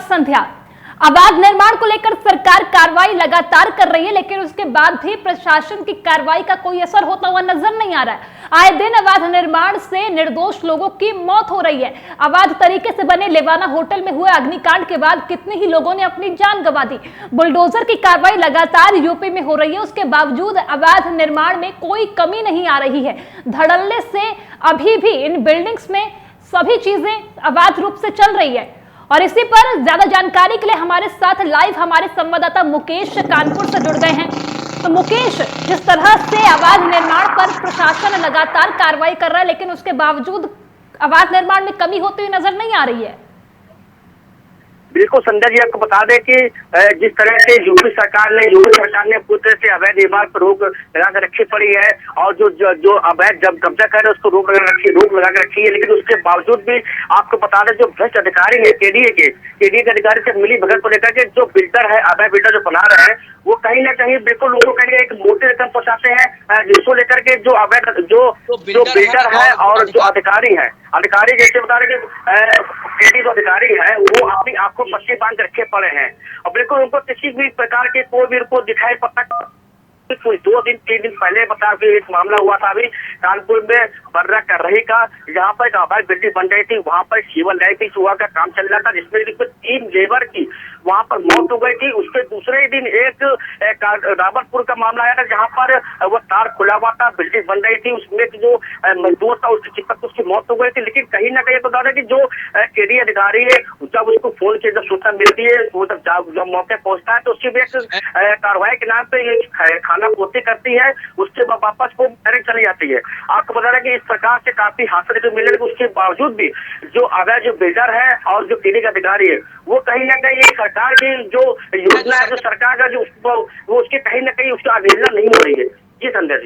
संध्या। अवैध निर्माण को लेकर सरकार कार्रवाई लगातार कर रही है, लेकिन उसके बाद भी प्रशासन की कार्रवाई का कोई असर होता हुआ नजर नहीं आ रहा है। आए दिन अवैध निर्माण से निर्दोष लोगों की मौत हो रही है। अवैध तरीके से बने लेवाना होटल में हुए अग्निकांड के बाद कितने ही लोगों ने अपनी जान गंवा दी। बुलडोजर की कार्रवाई लगातार यूपी में हो रही है, उसके बावजूद अवैध निर्माण में कोई कमी नहीं आ रही है। धड़ल्ले से अभी भी इन बिल्डिंग्स में सभी चीजें अवैध रूप से चल रही है। और इसी पर ज्यादा जानकारी के लिए हमारे साथ लाइव हमारे संवाददाता मुकेश कानपुर से जुड़ गए हैं। तो मुकेश, जिस तरह से अवैध निर्माण पर प्रशासन लगातार कार्रवाई कर रहा है, लेकिन उसके बावजूद अवैध निर्माण में कमी होती हुई नजर नहीं आ रही है। बिल्कुल संध्या जी, आपको बता दें कि जिस तरह से यूपी सरकार ने पूरी तरह से अवैध निर्माण पर रोक लगा कर रखी पड़ी है और जो अवैध जब कब्जा कर रहे हैं उसको रोक लगा कर रखी है, लेकिन उसके बावजूद भी आपको बता दें जो भ्रष्ट अधिकारी है केडीए के अधिकारी से मिली भगत को लेकर के जो बिल्डर है, अवैध बिल्डर जो बना रहे हैं, वो कहीं ना कहीं बिल्कुल उनको कहीं एक मोटी रकम पहुंचाते हैं, जिसको लेकर के जो अवैध जो बिल्डर है और जो अधिकारी जैसे बता रहे कि जो अधिकारी है वो अपनी आंखों पट्टी बांध रखे पड़े हैं और बिल्कुल उनको किसी भी प्रकार के कोई भी उनको दिखाई पड़ता। कुछ 2-3 दिन पहले बता कि एक मामला हुआ था अभी कानपुर में बर्रा कर रही का, जहाँ पर एक अवैध बिल्डिंग बन रही थी, वहाँ पर सिविल लाइन हुआ का काम चल रहा था, जिसमें 3 लेबर की वहाँ पर मौत हो गई थी। उसके दूसरे ही दिन एक रावतपुर का मामला आया था, जहाँ पर वो तार खुला हुआ था, बिल्डिंग बन रही थी, उसमें जो मजदूर था उसकी चिपक उसकी मौत हो गई थी। लेकिन कहीं ना कहीं बता रहे कि जो केडीए अधिकारी है जब उसको फोन की जब सूचना मिलती है वो जब मौके पहुंचता है तो उसकी भी एक कार्रवाई के नाम पे खाना पूर्ति करती है, उसके बाद वापस वो चली जाती है। आपको बता रहे कि इस प्रकार से काफी हादसे को मिले, उसके बावजूद भी जो अवैध जो बिल्डर है और जो केडीए का अधिकारी है वो कहीं ना कहीं सरकार की जो योजना है, जो सरकार का जो वो उसकी कहीं ना कहीं उसकी अवहेलना नहीं हो रही है। जी संध्या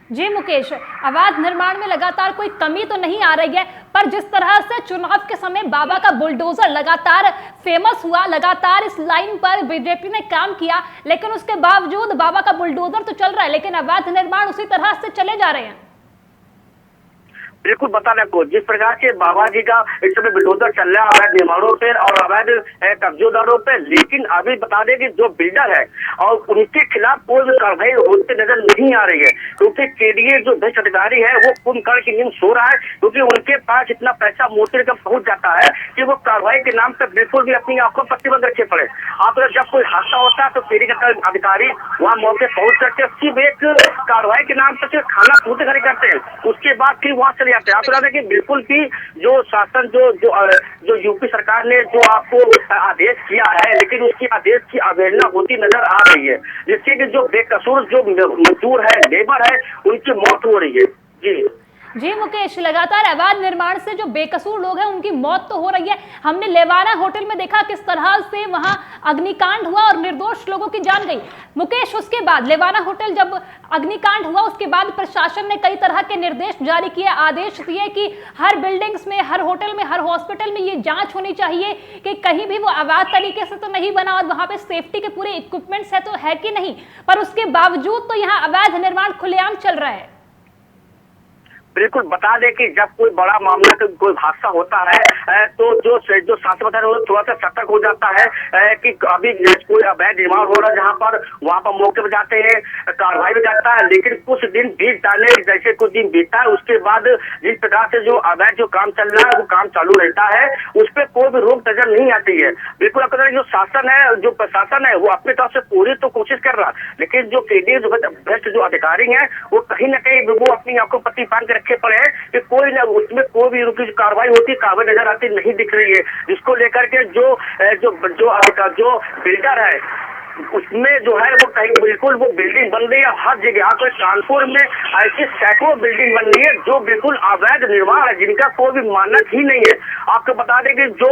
जी मुकेश, अवैध निर्माण में लगातार कोई कमी तो नहीं आ रही है, पर जिस तरह से चुनाव के समय बाबा का बुलडोजर लगातार फेमस हुआ, लगातार इस लाइन पर बीजेपी ने काम किया, लेकिन उसके बावजूद बाबा का बुलडोजर तो चल रहा है, लेकिन अवैध निर्माण उसी तरह से चले जा रहे हैं। बिल्कुल बता दें को जिस प्रकार से बाबा जी का इस समय बुलडोजर चल रहा है अवैध निर्माणों पे और अवैध कब्जेदारों पे, लेकिन अभी बता दें कि जो बिल्डर है और उनके खिलाफ कोई भी कार्रवाई होती नजर नहीं आ रही है, क्योंकि केडीए जो भ्रष्ट अधिकारी है वो कुंभकर्ण की नींद सो रहा है, क्योंकि उनके पास इतना पैसा मोती रकम पहुंच जाता है कि वो कार्रवाई के नाम पे बिल्कुल भी अपनी आंखों पर प्रतिबंध रखे पड़े। आप जब कोई हादसा होता है तो केडीए का अधिकारी वहाँ मौके पहुंच करके सिर्फ एक कार्रवाई के नाम पर सिर्फ खाना पूर्ति करते हैं, उसके बाद फिर वहाँ चले जाते हैं। आप बता दें कि बिल्कुल भी जो शासन जो यूपी सरकार ने जो आपको आदेश किया है, लेकिन उसकी आदेश की अवहेलना होती नजर आ रही है, जिससे कि जो बेकसूर जो मजदूर है, लेबर है, उनकी मौत हो रही है। जी मुकेश, लगातार अवैध निर्माण से जो बेकसूर लोग हैं उनकी मौत तो हो रही है। हमने लेवाना होटल में देखा किस तरह से वहां अग्निकांड हुआ और निर्दोष लोगों की जान गई। मुकेश, उसके बाद लेवाना होटल जब अग्निकांड हुआ उसके बाद प्रशासन ने कई तरह के निर्देश जारी किए, आदेश दिए कि हर बिल्डिंग्स में, हर होटल में, हर हॉस्पिटल में ये जांच होनी चाहिए कि कहीं भी वो अवैध तरीके से तो नहीं बना और वहां पे सेफ्टी के पूरे इक्विपमेंट्स है तो है कि नहीं, पर उसके बावजूद तो यहाँ अवैध निर्माण खुलेआम चल रहा है। बिल्कुल बता दें कि जब कोई बड़ा मामला कोई हादसा होता है तो जो शासन बता रहे थोड़ा सा सतर्क हो जाता है कि अभी कोई अवैध निर्माण हो रहा है, जहाँ पर वहाँ पर मौके पर जाते हैं, कार्रवाई भी जाता है, लेकिन कुछ दिन बीत जाने जैसे कुछ दिन बीतता है उसके बाद जिस प्रकार से जो अवैध जो काम चल रहा है वो काम चालू रहता है, उस पर कोई भी रोक नजर नहीं आती है। बिल्कुल आपको जो शासन है, जो प्रशासन है वो अपनी तरफ से पूरी तो कोशिश कर रहा, लेकिन जो केडीए जो भ्रष्ट जो अधिकारी है वो कहीं ना कहीं वो अपनी आंखों पर बांध के रखे पड़े हैं कि कोई ना उसमें कोई भी उनकी कार्रवाई होती, कार्रवाई नजर आती नहीं दिख रही है, जिसको लेकर के जो बिल्डर है उसमें जो है वो कहीं बिल्कुल वो बिल्डिंग बन रही है हर जगह। आपको कानपुर में ऐसी सैकड़ों बिल्डिंग बन रही है जो बिल्कुल अवैध निर्माण है, जिनका कोई भी मानक ही नहीं है। आपको बता दें कि जो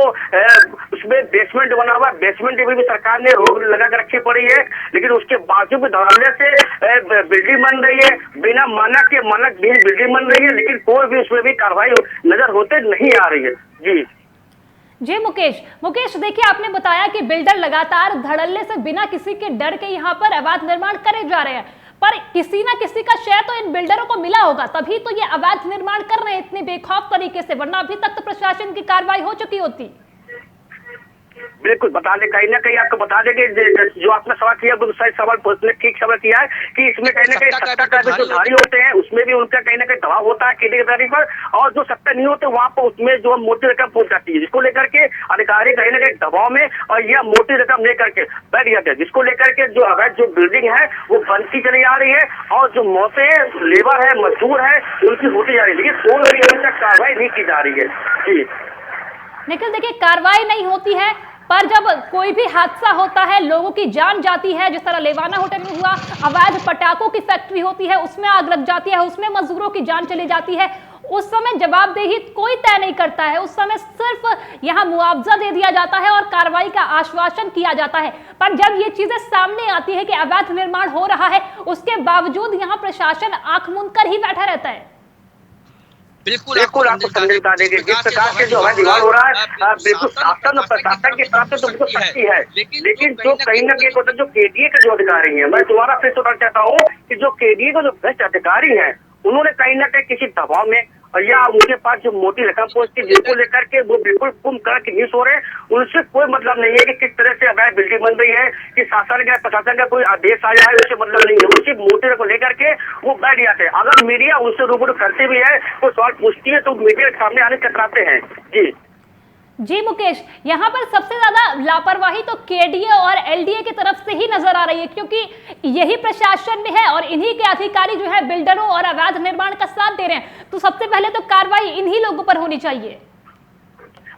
उसमें बेसमेंट बना हुआ, बेसमेंट में भी सरकार ने रोक लगा कर रखी पड़ी है, लेकिन उसके बावजूद भी धड़ल्ले से बिल्डिंग बन रही है, बिना मानक के मानक भी बिल्डिंग बन रही है, लेकिन कोई भी उसमें भी कार्रवाई नजर होते नहीं आ रही है। जी मुकेश, देखिए आपने बताया कि बिल्डर लगातार धड़ल्ले से बिना किसी के डर के यहाँ पर अवैध निर्माण करे जा रहे हैं, पर किसी ना किसी का शय तो इन बिल्डरों को मिला होगा, तभी तो ये अवैध निर्माण कर रहे हैं इतने बेखौफ तरीके से, वरना अभी तक तो प्रशासन की कार्रवाई हो चुकी होती। बिल्कुल बता दें, कहीं ना कहीं आपको बता दें कि जो आपने सवाल किया बिल्कुल सही सवाल, ठीक सवाल किया है कि इसमें कहीं ना कहीं सत्ता का जो धारी होते हैं उसमें भी उनका कहीं ना कहीं दबाव होता है केडी के तारीख पर, और जो सत्ता नहीं होते वहां पर उसमें जो मोटी रकम पहुंच जाती है, जिसको लेकर के अधिकारी कहीं ना कहीं दबाव में और यह मोटी रकम लेकर के बैठ जाते हैं, जिसको लेकर के जो अवैध जो बिल्डिंग है वो बनती चली आ रही है और जो मौतें लेबर है मजदूर है उनकी होती जा रही है, लेकिन कोई भी अभी तक कार्रवाई नहीं की जा रही है। जी निखिल, देखिए कार्रवाई नहीं होती है, पर जब कोई भी हादसा होता है, लोगों की जान जाती है, जिस तरह लेवाना होटल में हुआ, अवैध पटाखों की फैक्ट्री होती है उसमें आग लग जाती है, उसमें मजदूरों की जान चली जाती है, उस समय जवाबदेही कोई तय नहीं करता है। उस समय सिर्फ यहाँ मुआवजा दे दिया जाता है और कार्रवाई का आश्वासन किया जाता है। पर जब ये चीजें सामने आती है कि अवैध निर्माण हो रहा है, उसके बावजूद यहाँ प्रशासन आंख मूंद कर ही बैठा रहता है। बिल्कुल आपको संदेश बता देंगे, जिस प्रकार से जो अवैध निर्माण हो रहा है बिल्कुल शासन और प्रशासन की तरफ से तो बिल्कुल सख्ती है, लेकिन जो कहीं ना कहीं जो केडीए के जो अधिकारी हैं, मैं दोबारा फिर सुनना चाहता हूँ कि जो केडीए के जो भ्रष्ट अधिकारी हैं उन्होंने कहीं ना कहीं किसी दबाव में या उनके पास जो मोटी रकम पहुंचती है जिसको लेकर के वो बिल्कुल कुंभकर्ण न्यूज हो रहे हैं, उनसे कोई मतलब नहीं है कि किस तरह से अवैध बिल्डिंग बन रही है, कि शासन का प्रशासन का कोई आदेश आया है, उससे मतलब नहीं है, वो सिर्फ मोटी रकम लेकर के वो बैठ जाते हैं। अगर मीडिया उनसे रूबरू करती भी है तो सवाल पूछती है तो मीडिया के सामने आने कतराते हैं। जी मुकेश, यहाँ पर सबसे ज्यादा लापरवाही तो केडीए और एलडीए की तरफ से ही नजर आ रही है, क्योंकि यही प्रशासन में है और इन्हीं के अधिकारी जो है बिल्डरों और अवैध निर्माण का साथ दे रहे हैं, तो सबसे पहले तो कार्रवाई इन्हीं लोगों पर होनी चाहिए।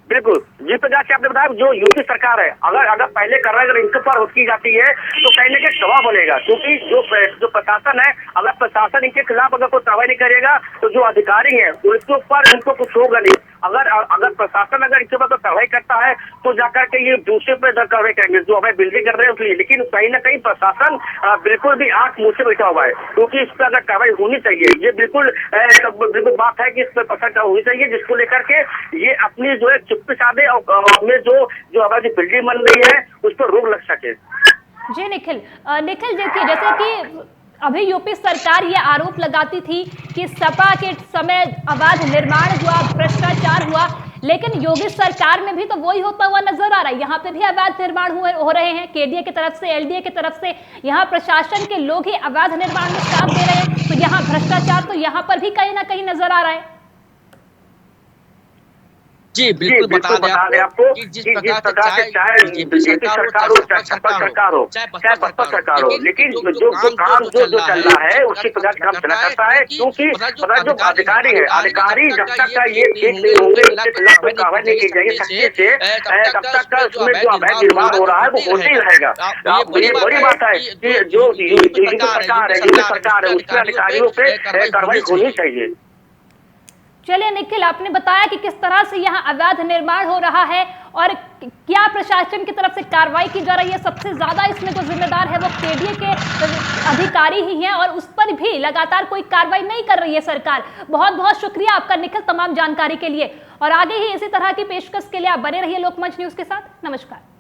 बिल्कुल जिस प्रकार से आपने बताया जो यूपी सरकार है, अगर पहले कर रहा है, अगर इनके पर की जाती है तो कहीं ना कहीं दबाव बनेगा, क्योंकि जो प्रशासन है, अगर प्रशासन इनके खिलाफ अगर कोई कार्रवाई नहीं करेगा तो जो अधिकारी है उनके ऊपर इनको कुछ होगा नहीं। अगर प्रशासन अगर इनके ऊपर कार्रवाई करता है तो जाकर के ये दूसरे पे कार्रवाई करेंगे जो हमें बिल्डिंग कर रहे हैं उसलिए, लेकिन कहीं ना कहीं प्रशासन बिल्कुल भी आंख मुंह से बैठा हुआ है, क्योंकि इस पर अगर कार्रवाई होनी चाहिए, ये बिल्कुल बात है कि इस पर प्रशासन होनी चाहिए, जिसको लेकर के ये अपनी जो है चुप्पी साधे और हमें जो हमारी बिल्डिंग बन रही है उस पर रोक लग सके। जी निखिल, देखिए जैसे कि अभी यूपी सरकार ये आरोप लगाती थी कि सपा के समय अवैध निर्माण हुआ, भ्रष्टाचार हुआ, लेकिन योगी सरकार में भी तो वही होता हुआ नजर आ रहा है। यहाँ पे भी अवैध निर्माण हो रहे हैं, केडीए की तरफ से, एलडीए की तरफ से, यहाँ प्रशासन के लोग ही अवैध निर्माण में साथ दे रहे हैं, तो यहाँ भ्रष्टाचार तो यहाँ पर भी कहीं ना कहीं नजर आ रहा है। जी बिल्कुल बता दें आपको कि जिस प्रकार से चाहे बीजेपी सरकार हो, चाहे सपा सरकार हो, चाहे बसपा सरकार हो, लेकिन जो काम जो चल रहा है उसी प्रकार से काम चला करता है, क्योंकि जो अधिकारी है, अधिकारी जब तक ये ठीक नहीं होंगे, इसके खिलाफ कोई कार्रवाई नहीं की जाएगी सख्ती से, तब तक उसमें जो अवैध निर्माण हो रहा है वो होते ही रहेगा। ये बड़ी बात है कि जो सरकार है उसके अधिकारियों पे कार्रवाई होनी चाहिए। चलिए निखिल, आपने बताया कि किस तरह से यहाँ अवैध निर्माण हो रहा है और क्या प्रशासन की तरफ से कार्रवाई की जा रही है। सबसे ज्यादा इसमें जो जिम्मेदार है वो केडीए के अधिकारी ही हैं और उस पर भी लगातार कोई कार्रवाई नहीं कर रही है सरकार। बहुत बहुत शुक्रिया आपका निखिल तमाम जानकारी के लिए, और आगे ही इसी तरह की पेशकश के लिए आप बने रहिए लोकमंच न्यूज के साथ। नमस्कार।